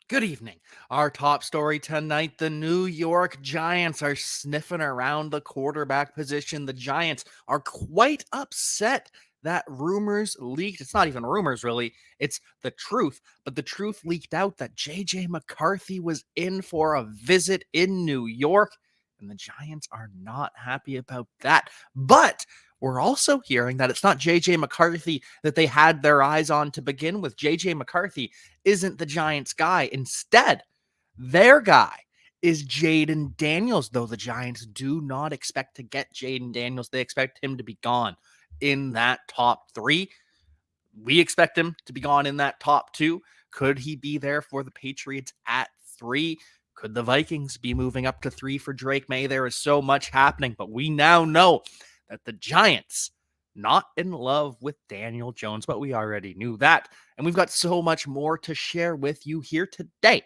Good evening. Our top story tonight, the New York Giants are sniffing around the quarterback position. The Giants are quite upset that rumors leaked. It's not even rumors, really. It's the truth. But the truth leaked out that JJ McCarthy was in for a visit in New York. And the Giants are not happy about that. But we're also hearing that it's not JJ McCarthy that they had their eyes on to begin with. JJ McCarthy isn't the Giants' guy. Instead, their guy is Jayden Daniels, though the Giants do not expect to get Jayden Daniels. They expect him to be gone in that top three. We expect him to be gone in that top two. Could he be there for the Patriots at three? Could the Vikings be moving up to three for Drake May? There is so much happening, but we now know that the Giants not in love with Daniel Jones, but we already knew that. And we've got so much more to share with you here today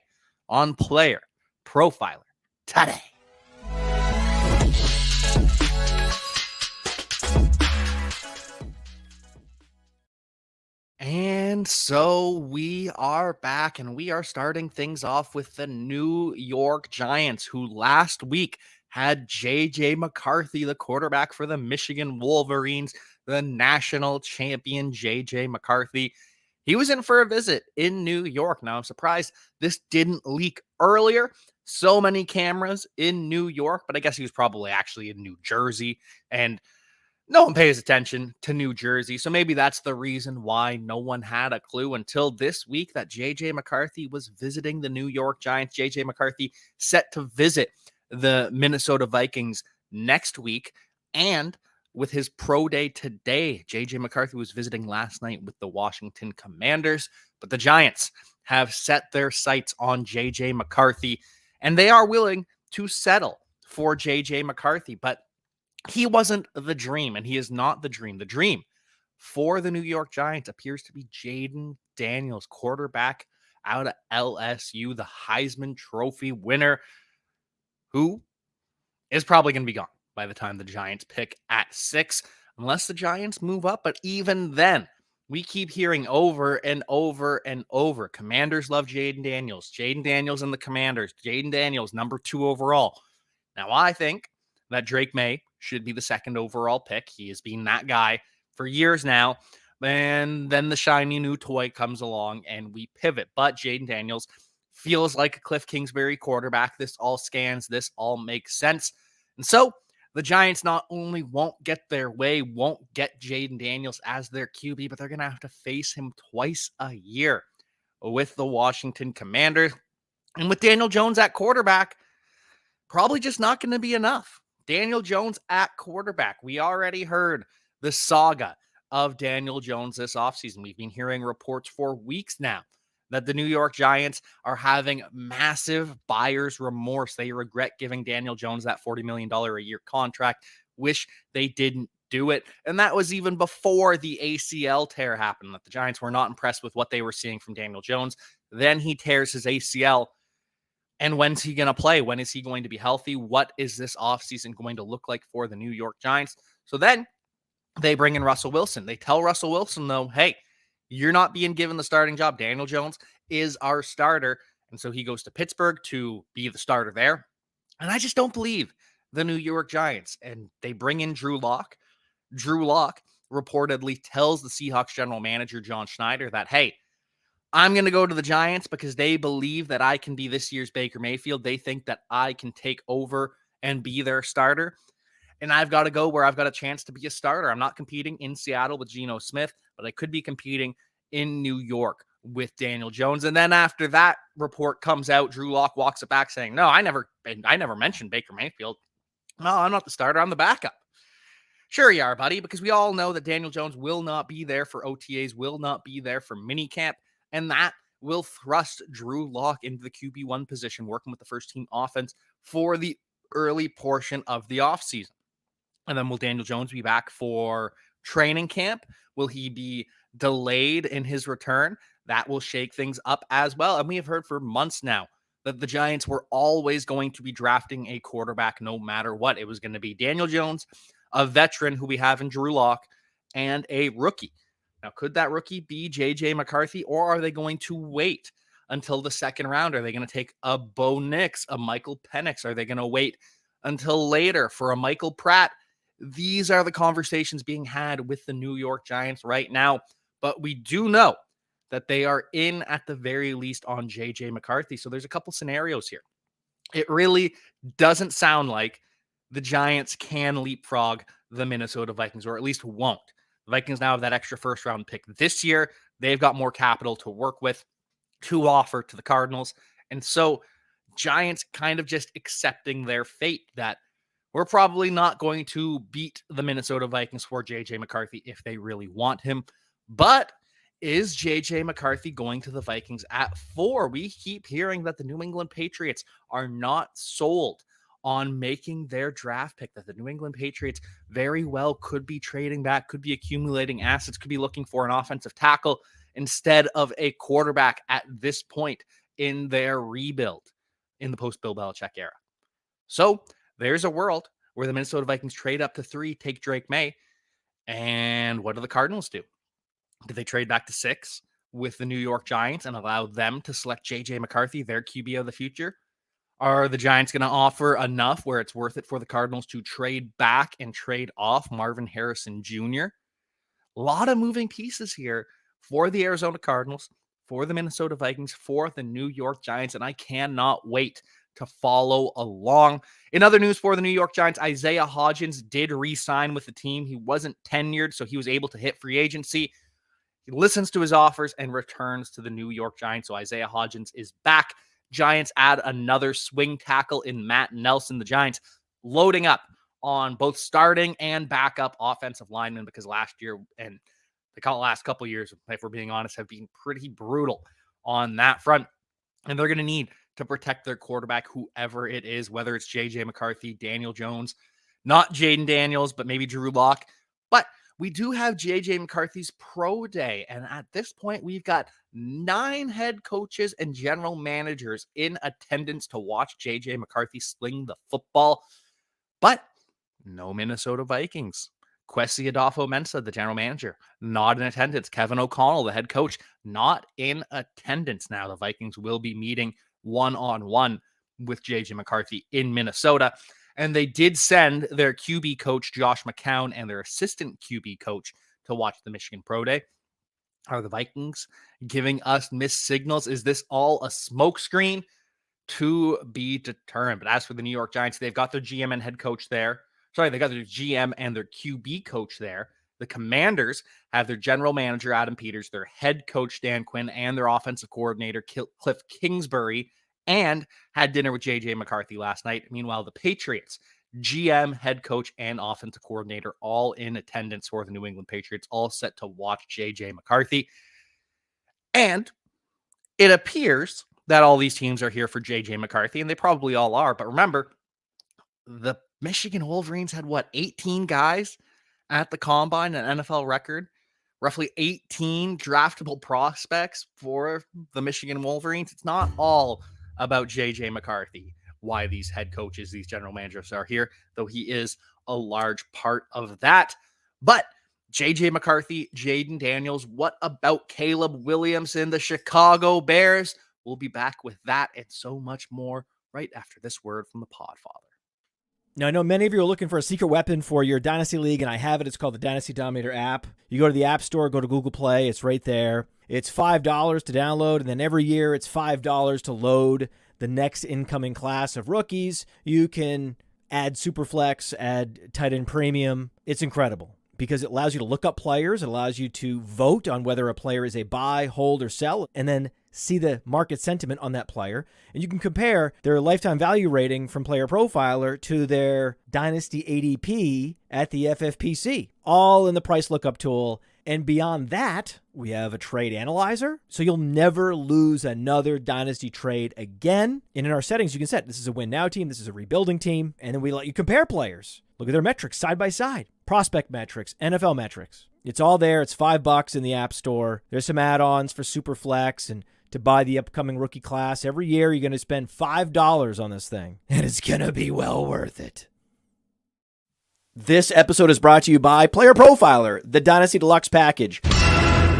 on Player Profiler today. And so we are back, and we are starting things off with the New York Giants, who last week had JJ McCarthy, the quarterback for the Michigan Wolverines, the national champion JJ McCarthy. He was in for a visit in New York. Now, I'm surprised this didn't leak earlier. So many cameras in New York, but I guess he was probably actually in New Jersey. And no one pays attention to New Jersey. So maybe that's the reason why no one had a clue until this week that JJ McCarthy was visiting the New York Giants. JJ McCarthy set to visit the Minnesota Vikings next week. And with his pro day today, JJ McCarthy was visiting last night with the Washington Commanders. But the Giants have set their sights on JJ McCarthy, and they are willing to settle for JJ McCarthy. But he wasn't the dream, and he is not the dream. The dream for the New York Giants appears to be Jayden Daniels, quarterback out of LSU, the Heisman Trophy winner, who is probably going to be gone by the time the Giants pick at 6, unless the Giants move up. But even then, we keep hearing over and over and over. Commanders love Jayden Daniels. Jayden Daniels and the Commanders. Jayden Daniels, number 2 overall. Now, I think that Drake May should be the 2nd overall pick. He has been that guy for years now. And then the shiny new toy comes along and we pivot. But Jayden Daniels feels like a Cliff Kingsbury quarterback. This all scans. This all makes sense. And so the Giants not only won't get their way, won't get Jayden Daniels as their QB, but they're going to have to face him twice a year with the Washington Commanders. And with Daniel Jones at quarterback, probably just not going to be enough. Daniel Jones at quarterback. We already heard the saga of Daniel Jones this offseason. We've been hearing reports for weeks now that the New York Giants are having massive buyer's remorse. They regret giving Daniel Jones that $40 million a year contract. Wish they didn't do it. And that was even before the ACL tear happened, that the Giants were not impressed with what they were seeing from Daniel Jones. Then he tears his ACL. And when's he going to play? When is he going to be healthy? What is this offseason going to look like for the New York Giants? So then they bring in Russell Wilson. They tell Russell Wilson, though, hey, you're not being given the starting job. Daniel Jones is our starter. And so he goes to Pittsburgh to be the starter there. And I just don't believe the New York Giants. And they bring in Drew Lock. Drew Lock reportedly tells the Seahawks general manager, John Schneider, that, hey, I'm going to go to the Giants because they believe that I can be this year's Baker Mayfield. They think that I can take over and be their starter. And I've got to go where I've got a chance to be a starter. I'm not competing in Seattle with Geno Smith, but I could be competing in New York with Daniel Jones. And then after that report comes out, Drew Lock walks it back saying, no, I never mentioned Baker Mayfield. No, I'm not the starter. I'm the backup. Sure you are, buddy, because we all know that Daniel Jones will not be there for OTAs, will not be there for minicamp, and that will thrust Drew Lock into the QB1 position, working with the first-team offense for the early portion of the offseason. And then will Daniel Jones be back for training camp? Will he be delayed in his return? That will shake things up as well. And we have heard for months now that the Giants were always going to be drafting a quarterback no matter what. It was going to be Daniel Jones, a veteran who we have in Drew Lock, and a rookie. Now, could that rookie be JJ McCarthy, or are they going to wait until the second round? Are they going to take a Bo Nix, a Michael Penix? Are they going to wait until later for a Michael Pratt? These are the conversations being had with the New York Giants right now. But we do know that they are in at the very least on JJ McCarthy. So there's a couple scenarios here. It really doesn't sound like the Giants can leapfrog the Minnesota Vikings, or at least won't. The Vikings now have that extra first round pick this year. They've got more capital to work with, to offer to the Cardinals. And so Giants kind of just accepting their fate that we're probably not going to beat the Minnesota Vikings for JJ McCarthy if they really want him. But is JJ McCarthy going to the Vikings at 4? We keep hearing that the New England Patriots are not sold on making their draft pick, that the New England Patriots very well could be trading back, could be accumulating assets, could be looking for an offensive tackle instead of a quarterback at this point in their rebuild in the post-Bill Belichick era. So there's a world where the Minnesota Vikings trade up to 3, take Drake May, and what do the Cardinals do? Do they trade back to 6 with the New York Giants and allow them to select JJ McCarthy, their QB of the future? Are the Giants going to offer enough where it's worth it for the Cardinals to trade back and trade off Marvin Harrison Jr.? A lot of moving pieces here for the Arizona Cardinals, for the Minnesota Vikings, for the New York Giants, and I cannot wait to follow along. In other news for the New York Giants, Isaiah Hodgins did re-sign with the team. He wasn't tenured, so he was able to hit free agency. He listens to his offers and returns to the New York Giants. So Isaiah Hodgins is back. Giants add another swing tackle in Matt Nelson. The Giants loading up on both starting and backup offensive linemen because last year and the last couple of years, if we're being honest, have been pretty brutal on that front. And they're going to need to protect their quarterback, whoever it is, whether it's JJ McCarthy, Daniel Jones, not Jayden Daniels, but maybe Drew Lock. But we do have JJ McCarthy's pro day. And at this point, we've got 9 head coaches and general managers in attendance to watch JJ McCarthy sling the football. But no Minnesota Vikings. Kwesi Adolfo-Mensah, the general manager, not in attendance. Kevin O'Connell, the head coach, not in attendance. Now the Vikings will be meeting one-on-one with JJ McCarthy in Minnesota. And they did send their QB coach, Josh McCown, and their assistant QB coach to watch the Michigan Pro Day. Are the Vikings giving us missed signals? Is this all a smokescreen? To be determined. But as for the New York Giants, they've got their GM and head coach there. They got their GM and their QB coach there. The Commanders have their general manager, Adam Peters, their head coach, Dan Quinn, and their offensive coordinator, Cliff Kingsbury, and had dinner with JJ McCarthy last night. Meanwhile, the Patriots, GM, head coach, and offensive coordinator, all in attendance for the New England Patriots, all set to watch JJ McCarthy. And it appears that all these teams are here for JJ McCarthy, and they probably all are. But remember, the Michigan Wolverines had 18 guys at the combine, an NFL record, roughly 18 draftable prospects for the Michigan Wolverines. It's not all about JJ McCarthy, why these head coaches, these general managers are here, though he is a large part of that. But JJ McCarthy, Jayden Daniels, what about Caleb Williamson, the Chicago Bears? We'll be back with that and so much more right after this word from the Podfather. Now, I know many of you are looking for a secret weapon for your Dynasty League, and I have it. It's called the Dynasty Dominator app. You go to the App Store, go to Google Play. It's right there. It's $5 to download, and then every year it's $5 to load the next incoming class of rookies. You can add superflex, add tight end premium. It's incredible because it allows you to look up players. It allows you to vote on whether a player is a buy, hold, or sell, and then see the market sentiment on that player. And you can compare their lifetime value rating from PlayerProfiler to their Dynasty ADP at the FFPC, all in the price lookup tool. And beyond that, we have a trade analyzer, so you'll never lose another Dynasty trade again. And in our settings, you can set this is a win now team, this is a rebuilding team, and then we let you compare players. Look at their metrics side by side, prospect metrics, NFL metrics. It's all there. It's $5 in the App Store. There's some add-ons for Superflex and to buy the upcoming rookie class. Every year, you're going to spend $5 on this thing, and it's going to be well worth it. This episode is brought to you by Player Profiler, the Dynasty Deluxe package.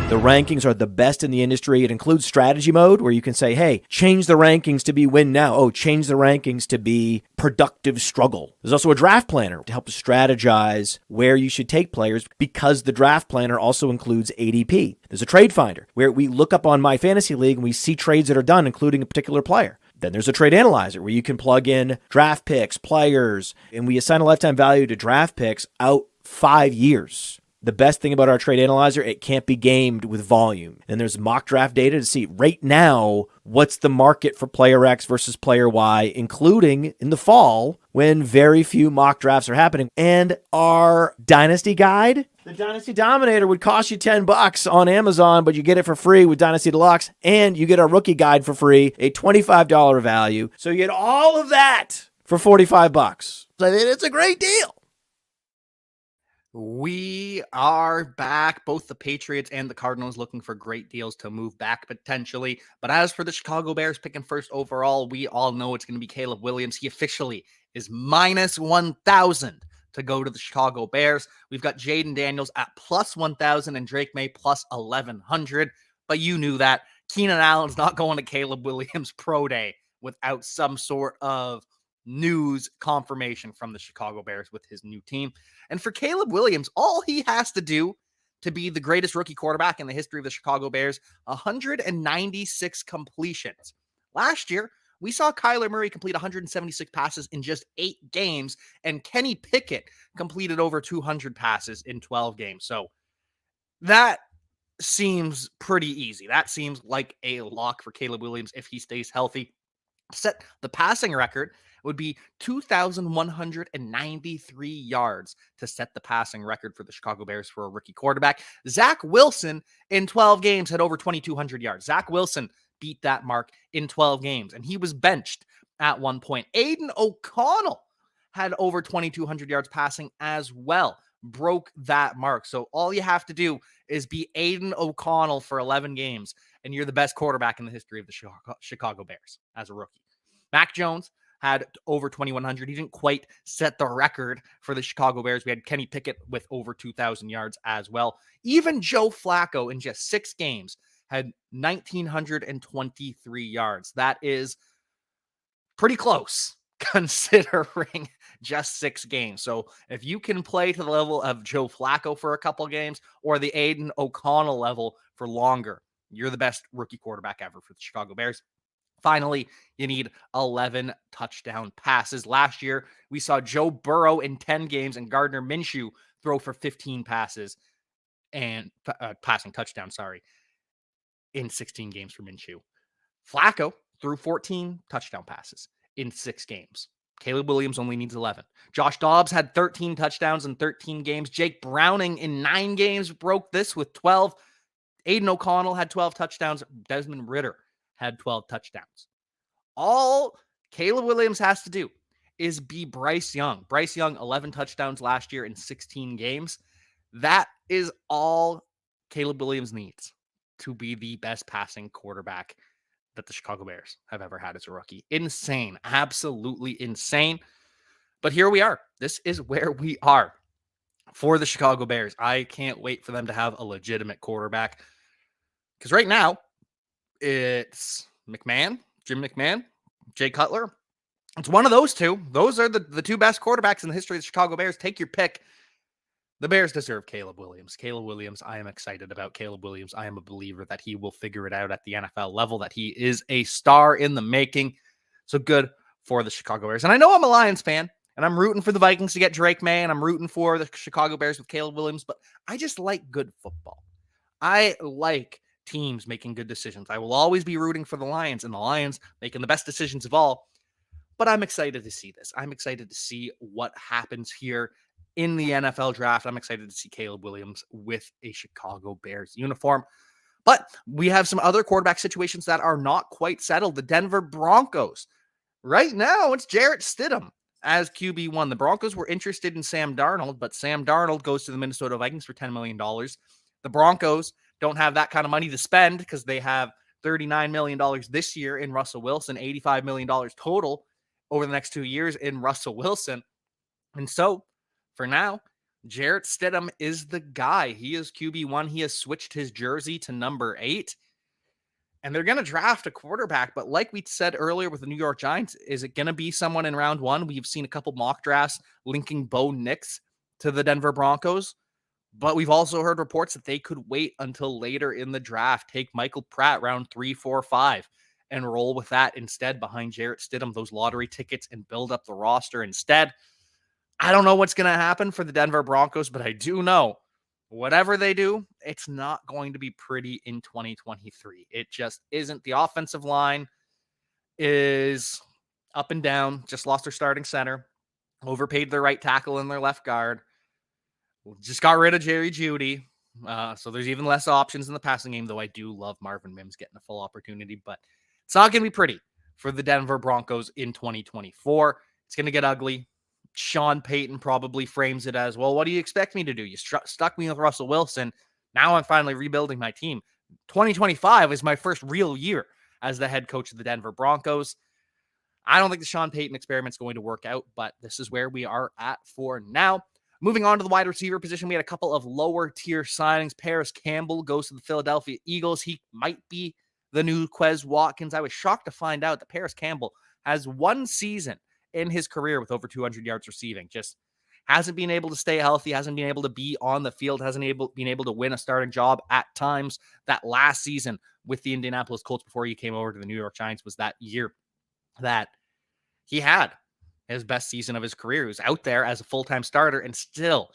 The rankings are the best in the industry. It includes strategy mode where you can say, hey, change the rankings to be win now. Oh, change the rankings to be productive struggle. There's also a draft planner to help you strategize where you should take players because the draft planner also includes ADP. There's a trade finder where we look up on My Fantasy League and we see trades that are done, including a particular player. Then there's a trade analyzer where you can plug in draft picks, players, and we assign a lifetime value to draft picks out 5 years. The best thing about our trade analyzer, it can't be gamed with volume. And there's mock draft data to see right now what's the market for player X versus player Y, including in the fall when very few mock drafts are happening. And our Dynasty guide, the Dynasty Dominator, would cost you $10 on Amazon, but you get it for free with Dynasty Deluxe, and you get our rookie guide for free, a $25 value. So you get all of that for $45. So I mean, it's a great deal. We are back, both the Patriots and the Cardinals looking for great deals to move back potentially. But as for the Chicago Bears picking first overall, we all know it's going to be Caleb Williams. He officially is minus 1,000 to go to the Chicago Bears. We've got Jayden Daniels at plus 1,000 and Drake May plus 1,100. But you knew that. Keenan Allen's not going to Caleb Williams' pro day without some sort of news confirmation from the Chicago Bears with his new team. And for Caleb Williams, all he has to do to be the greatest rookie quarterback in the history of the Chicago Bears, 196 completions. Last year, we saw Kyler Murray complete 176 passes in just 8 games, and Kenny Pickett completed over 200 passes in 12 games. So that seems pretty easy. That seems like a lock for Caleb Williams if he stays healthy. Set the passing record would be 2,193 yards to set the passing record for the Chicago Bears for a rookie quarterback. Zach Wilson in 12 games had over 2,200 yards. Zach Wilson beat that mark in 12 games, and he was benched at one point. Aiden O'Connell had over 2,200 yards passing as well, broke that mark. So all you have to do is be Aiden O'Connell for 11 games, and you're the best quarterback in the history of the Chicago Bears as a rookie. Mac Jones had over 2,100. He didn't quite set the record for the Chicago Bears. We had Kenny Pickett with over 2,000 yards as well. Even Joe Flacco in just 6 games had 1,923 yards. That is pretty close considering just 6 games. So if you can play to the level of Joe Flacco for a couple games or the Aiden O'Connell level for longer, you're the best rookie quarterback ever for the Chicago Bears. Finally, you need 11 touchdown passes. Last year, we saw Joe Burrow in 10 games and Gardner Minshew throw for 15 passes and passing touchdowns, in 16 games for Minshew. Flacco threw 14 touchdown passes in 6 games. Caleb Williams only needs 11. Josh Dobbs had 13 touchdowns in 13 games. Jake Browning in 9 games broke this with 12. Aiden O'Connell had 12 touchdowns. Desmond Ridder had 12 touchdowns. All Caleb Williams has to do is be Bryce Young. Bryce Young, 11 touchdowns last year in 16 games. That is all Caleb Williams needs to be the best passing quarterback that the Chicago Bears have ever had as a rookie. Insane. Absolutely insane. But here we are. This is where we are for the Chicago Bears. I can't wait for them to have a legitimate quarterback. Because right now, it's Jim McMahon, Jay Cutler. It's one of those two. Those are the 2 best quarterbacks in the history of the Chicago Bears. Take your pick. The Bears deserve Caleb Williams. Caleb Williams, I am excited about Caleb Williams. I am a believer that he will figure it out at the NFL level, that he is a star in the making. So good for the Chicago Bears. And I know I'm a Lions fan, and I'm rooting for the Vikings to get Drake May, and I'm rooting for the Chicago Bears with Caleb Williams, but I just like good football. I like teams making good decisions. I will always be rooting for the Lions, and the Lions making the best decisions of all. But I'm excited to see this. I'm excited to see what happens here in the NFL draft. I'm excited to see Caleb Williams with a Chicago Bears uniform. But we have some other quarterback situations that are not quite settled. The Denver Broncos. Right now, it's Jarrett Stidham as QB1. The Broncos were interested in Sam Darnold, but Sam Darnold goes to the Minnesota Vikings for $10 million. The Broncos don't have that kind of money to spend because they have $39 million this year in Russell Wilson, $85 million total over the next 2 years in Russell Wilson. And so, for now, Jarrett Stidham is the guy. He is QB1. He has switched his jersey to number 8. And they're going to draft a quarterback. But like we said earlier with the New York Giants, is it going to be someone in round 1? We've seen a couple mock drafts linking Bo Nix to the Denver Broncos. But we've also heard reports that they could wait until later in the draft, take Michael Pratt round 3, 4, 5, and roll with that instead behind Jarrett Stidham, those lottery tickets, and build up the roster instead. I don't know what's going to happen for the Denver Broncos, but I do know whatever they do, it's not going to be pretty in 2023. It just isn't. The offensive line is up and down, just lost their starting center, overpaid their right tackle and their left guard, just got rid of Jerry Jeudy. So there's even less options in the passing game, though I do love Marvin Mims getting a full opportunity, but it's not going to be pretty for the Denver Broncos in 2024. It's going to get ugly. Sean Payton probably frames it as, well, what do you expect me to do? You stuck me with Russell Wilson. Now I'm finally rebuilding my team. 2025 is my first real year as the head coach of the Denver Broncos. I don't think the Sean Payton experiment is going to work out, but this is where we are at for now. Moving on to the wide receiver position, we had a couple of lower tier signings. Paris Campbell goes to the Philadelphia Eagles. He might be the new Quez Watkins. I was shocked to find out that Paris Campbell has one season in his career with over 200 yards receiving. Just hasn't been able to stay healthy, hasn't been able to be on the field, hasn't been able to win a starting job at times. That last season with the Indianapolis Colts before he came over to the New York Giants was that year that he had his best season of his career. He was out there as a full-time starter and still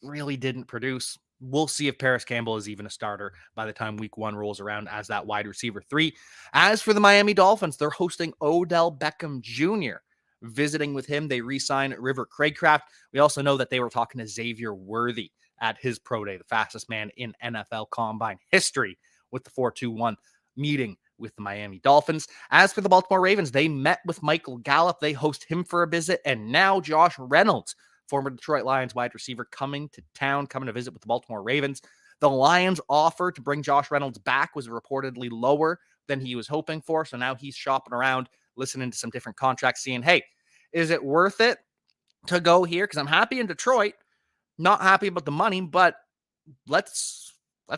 really didn't produce. We'll see if Paris Campbell is even a starter by the time week 1 rolls around as that wide receiver 3. As for the Miami Dolphins, they're hosting Odell Beckham Jr. Visiting with him, they re-sign River Craycraft. We also know that they were talking to Xavier Worthy at his pro day, the fastest man in NFL Combine history, with the 4.21 meeting with the Miami Dolphins. As for the Baltimore Ravens, they met with Michael Gallup. They host him for a visit. And now Josh Reynolds, former Detroit Lions wide receiver, coming to town, coming to visit with the Baltimore Ravens. The Lions' offer to bring Josh Reynolds back was reportedly lower than he was hoping for. So now he's shopping around, listening to some different contracts, seeing, hey, is it worth it to go here? Because I'm happy in Detroit, not happy about the money, but let's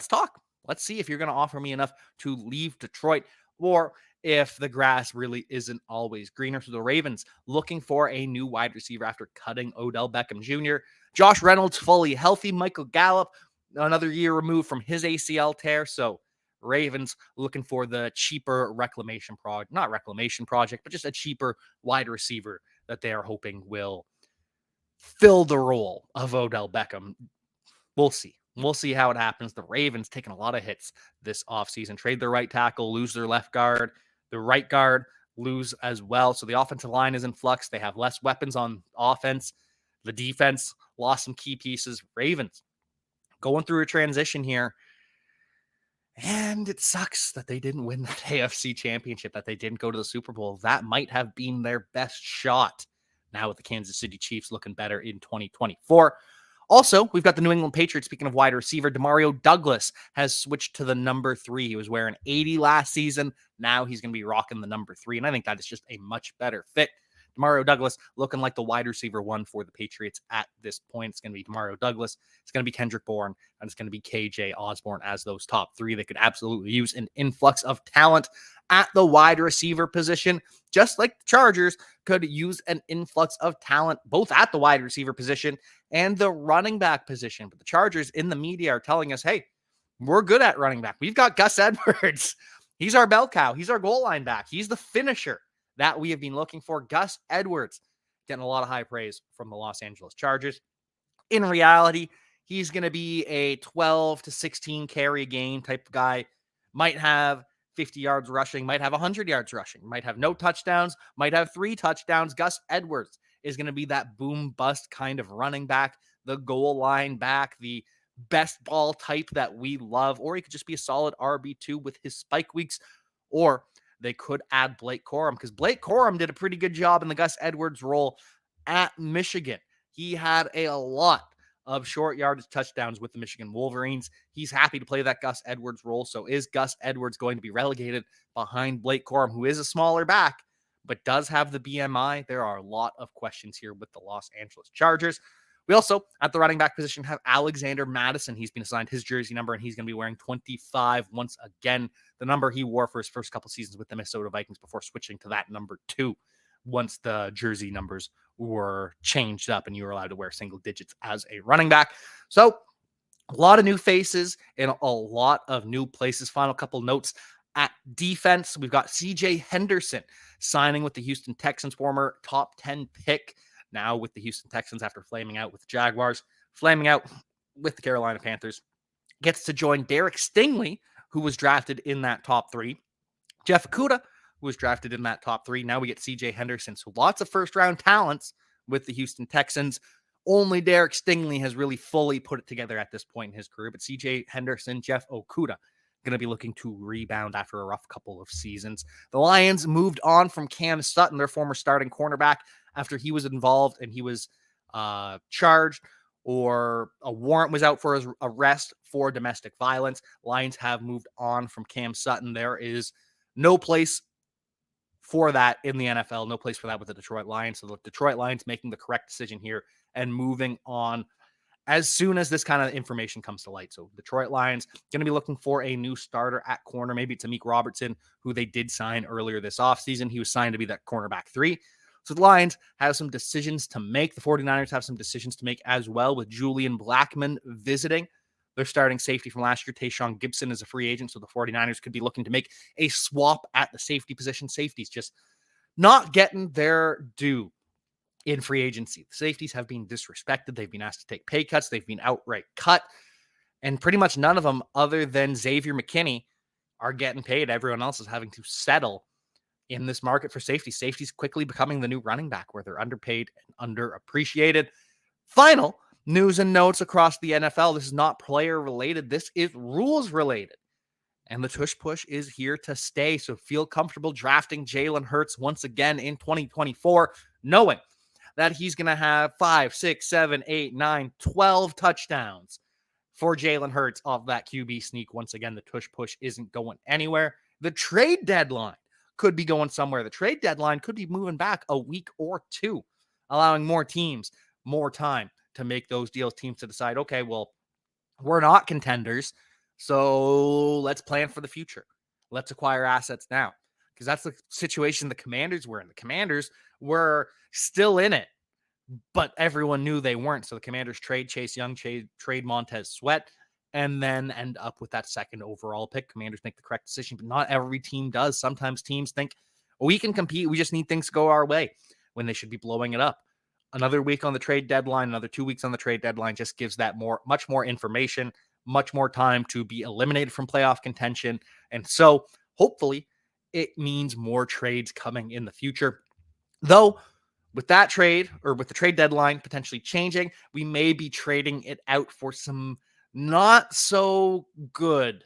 talk. Let's see if you're going to offer me enough to leave Detroit, or if the grass really isn't always greener. So the Ravens looking for a new wide receiver after cutting Odell Beckham Jr. Josh Reynolds fully healthy. Michael Gallup, another year removed from his ACL tear. So Ravens looking for the cheaper not reclamation project, but just a cheaper wide receiver that they are hoping will fill the role of Odell Beckham. We'll see. We'll see how it happens. The Ravens taking a lot of hits this offseason. Trade their right tackle, lose their left guard. The right guard lose as well. So the offensive line is in flux. They have less weapons on offense. The defense lost some key pieces. Ravens going through a transition here. And it sucks that they didn't win that AFC championship, that they didn't go to the Super Bowl. That might have been their best shot. Now with the Kansas City Chiefs looking better in 2024. Also, we've got the New England Patriots. Speaking of wide receiver, Demario Douglas has switched to the number 3. He was wearing 80 last season. Now he's going to be rocking the number 3. And I think that is just a much better fit. Demario Douglas looking like the wide receiver 1 for the Patriots at this point. It's going to be Demario Douglas. It's going to be Kendrick Bourne. And it's going to be KJ Osborne as those top 3. They could absolutely use an influx of talent at the wide receiver position, just like the Chargers could use an influx of talent both at the wide receiver position and the running back position. But the Chargers in the media are telling us, hey, we're good at running back. We've got Gus Edwards. He's our bell cow. He's our goal line back. He's the finisher that we have been looking for. Gus Edwards getting a lot of high praise from the Los Angeles Chargers. In reality, he's going to be a 12 to 16 carry game type of guy. Might have 50 yards rushing, might have 100 yards rushing, might have no touchdowns, might have 3 touchdowns. Gus Edwards is going to be that boom bust kind of running back, the goal line back, the best ball type that we love, or he could just be a solid RB2 with his spike weeks, or they could add Blake Corum, because Blake Corum did a pretty good job in the Gus Edwards role at Michigan. He had a lot of short yardage touchdowns with the Michigan Wolverines. He's happy to play that Gus Edwards role. So is Gus Edwards going to be relegated behind Blake Corum, who is a smaller back, but does have the BMI? There are a lot of questions here with the Los Angeles Chargers. We also, at the running back position, have Alexander Madison. He's been assigned his jersey number, and he's going to be wearing 25 once again, the number he wore for his first couple seasons with the Minnesota Vikings before switching to that number 2 once the jersey numbers were changed up and you were allowed to wear single digits as a running back. So a lot of new faces in a lot of new places. Final couple notes at defense. We've got CJ Henderson signing with the Houston Texans, former top 10 pick, now with the Houston Texans after flaming out with the Jaguars, flaming out with the Carolina Panthers. Gets to join Derek Stingley, who was drafted in that top 3. Jeff Okudah, who was drafted in that top 3. Now we get CJ Henderson. So lots of first-round talents with the Houston Texans. Only Derek Stingley has really fully put it together at this point in his career. But CJ Henderson, Jeff Okudah, going to be looking to rebound after a rough couple of seasons. The Lions moved on from Cam Sutton, their former starting cornerback, after he was involved and he was charged, or a warrant was out for his arrest for domestic violence. Lions have moved on from Cam Sutton. There is no place for that in the NFL, no place for that with the Detroit Lions. So the Detroit Lions making the correct decision here and moving on as soon as this kind of information comes to light. So Detroit Lions going to be looking for a new starter at corner. Maybe it's Amik Robertson, who they did sign earlier this offseason. He was signed to be that cornerback 3. So the Lions have some decisions to make. The 49ers have some decisions to make as well, with Julian Blackmon visiting. They're starting safety from last year. Tayshaun Gibson is a free agent, so the 49ers could be looking to make a swap at the safety position. Safeties just not getting their due in free agency. The safeties have been disrespected. They've been asked to take pay cuts. They've been outright cut. And pretty much none of them, other than Xavier McKinney, are getting paid. Everyone else is having to settle in this market for safety. Safety's quickly becoming the new running back, where they're underpaid and underappreciated. Final news and notes across the NFL. This is not player related. This is rules related. And the tush push is here to stay. So feel comfortable drafting Jalen Hurts once again in 2024, knowing that he's going to have 5, 6, 7, 8, 9, 12 touchdowns for Jalen Hurts off that QB sneak. Once again, the tush push isn't going anywhere. The trade deadline could be going somewhere. The trade deadline could be moving back a week or 2, allowing more teams more time to make those deals. Teams to decide, okay, well, we're not contenders, so let's plan for the future. Let's acquire assets now, because that's the situation the Commanders were in. The Commanders were still in it, but everyone knew they weren't. So the Commanders trade Chase Young, trade Montez Sweat, and then end up with that second overall pick. Commanders make the correct decision, but not every team does. Sometimes teams think, we can compete. We just need things to go our way, when they should be blowing it up. Another week on the trade deadline, another 2 weeks on the trade deadline just gives that much more information, much more time to be eliminated from playoff contention. And so hopefully it means more trades coming in the future. Though with that trade, or with the trade deadline potentially changing, we may be trading it out for some not so good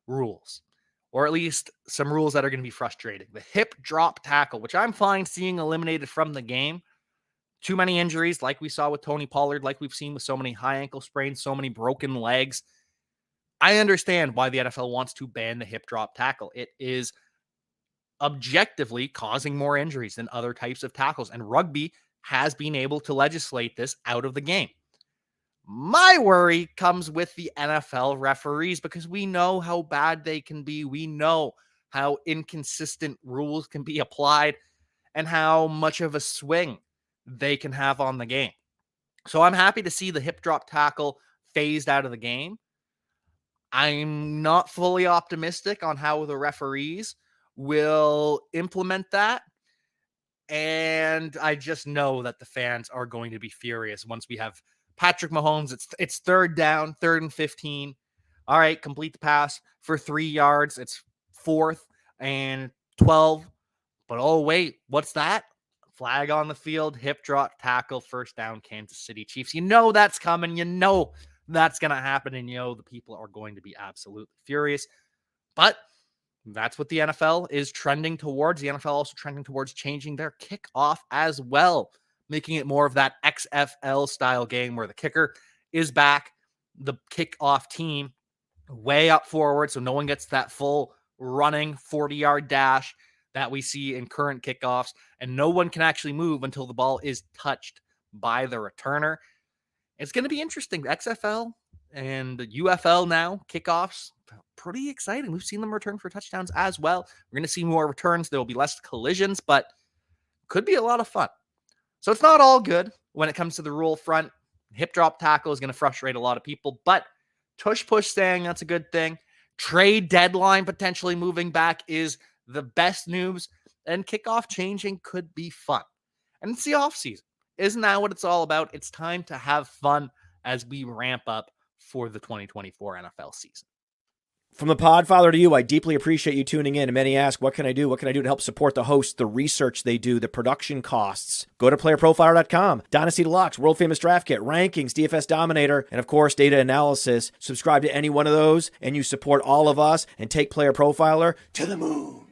rules, or at least some rules that are going to be frustrating. The hip drop tackle, which I'm fine seeing eliminated from the game. Too many injuries, like we saw with Tony Pollard, like we've seen with so many high ankle sprains, so many broken legs. I understand why the NFL wants to ban the hip drop tackle. It is objectively causing more injuries than other types of tackles, and rugby has been able to legislate this out of the game. My worry comes with the NFL referees, because we know how bad they can be. We know how inconsistent rules can be applied and how much of a swing they can have on the game. So I'm happy to see the hip drop tackle phased out of the game. I'm not fully optimistic on how the referees will implement that. And I just know that the fans are going to be furious once we have Patrick Mahomes. It's third down, 3rd and 15. All right, complete the pass for 3 yards. It's 4th and 12. But oh, wait, what's that? Flag on the field, hip drop tackle, first down, Kansas City Chiefs. You know that's coming. You know that's going to happen. And you know the people are going to be absolutely furious. But that's what the NFL is trending towards. The NFL also trending towards changing their kickoff as well, making it more of that XFL style game where the kicker is back, the kickoff team way up forward, so no one gets that full running 40-yard dash that we see in current kickoffs, and no one can actually move until the ball is touched by the returner. It's going to be interesting. XFL and UFL now, kickoffs, pretty exciting. We've seen them return for touchdowns as well. We're going to see more returns. There will be less collisions, but could be a lot of fun. So it's not all good when it comes to the rule front. Hip drop tackle is going to frustrate a lot of people, but tush push staying, that's a good thing. Trade deadline potentially moving back is the best news, and kickoff changing could be fun. And it's the offseason. Isn't that what it's all about? It's time to have fun as we ramp up for the 2024 NFL season. From the Podfather to you, I deeply appreciate you tuning in. And many ask, what can I do? What can I do to help support the hosts, the research they do, the production costs? Go to PlayerProfiler.com, Dynasty Deluxe, World Famous Draft Kit, Rankings, DFS Dominator, and of course, Data Analysis. Subscribe to any one of those, and you support all of us and take Player Profiler to the moon.